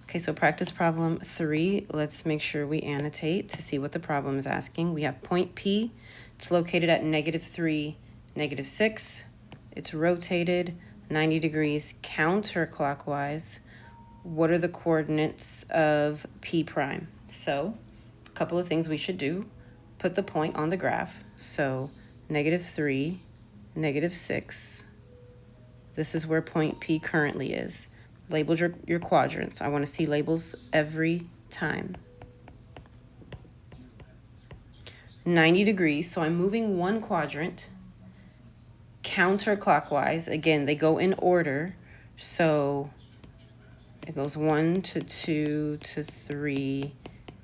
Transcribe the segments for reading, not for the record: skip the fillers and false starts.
Okay, so practice problem 3. Let's make sure we annotate to see what the problem is asking. We have point P. It's located at -3, -6. It's rotated 90 degrees counterclockwise. What are the coordinates of P prime? So, a couple of things we should do. Put the point on the graph. So, -3, -6. This is where point P currently is. Label your quadrants. I want to see labels every time. 90 degrees, so I'm moving one quadrant counterclockwise. Again, they go in order, so it goes 1 to 2 to 3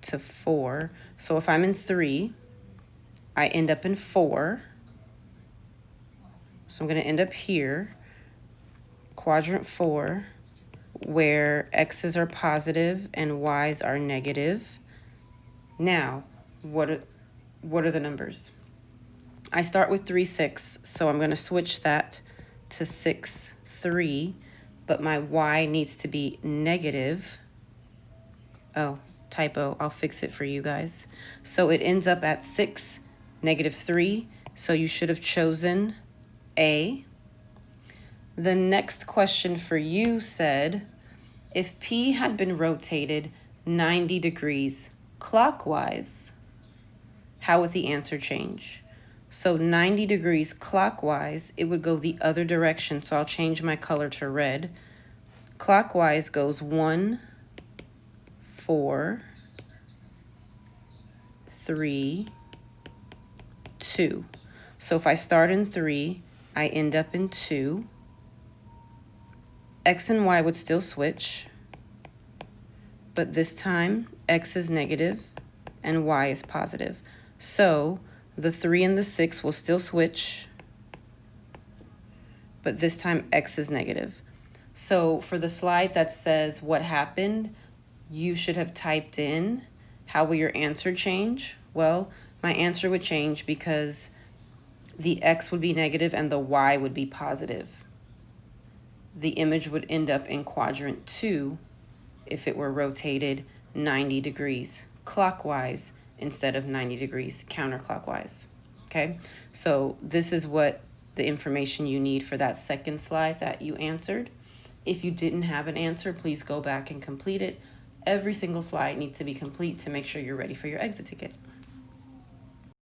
to 4. So if I'm in 3, I end up in 4. So I'm going to end up here, quadrant 4, where x's are positive and y's are negative. Now, what are the numbers? I start with 3, 6, so I'm going to switch that to 6, 3, but my y needs to be negative. Oh, typo. I'll fix it for you guys. So it ends up at 6, -3, so you should have chosen A. The next question for you said, if P had been rotated 90 degrees clockwise, how would the answer change? So 90 degrees clockwise, it would go the other direction. So I'll change my color to red. Clockwise goes 1, 4, 3, 2. So if I start in 3, I end up in 2. X and Y would still switch, but this time X is negative and Y is positive. So the 3 and the 6 will still switch, but this time X is negative. So for the slide that says what happened, you should have typed in, how will your answer change? Well, my answer would change because the X would be negative and the Y would be positive. The image would end up in quadrant 2 if it were rotated 90 degrees clockwise instead of 90 degrees counterclockwise. Okay, so this is what the information you need for that second slide that you answered. If you didn't have an answer, please go back and complete it. Every single slide needs to be complete to make sure you're ready for your exit ticket.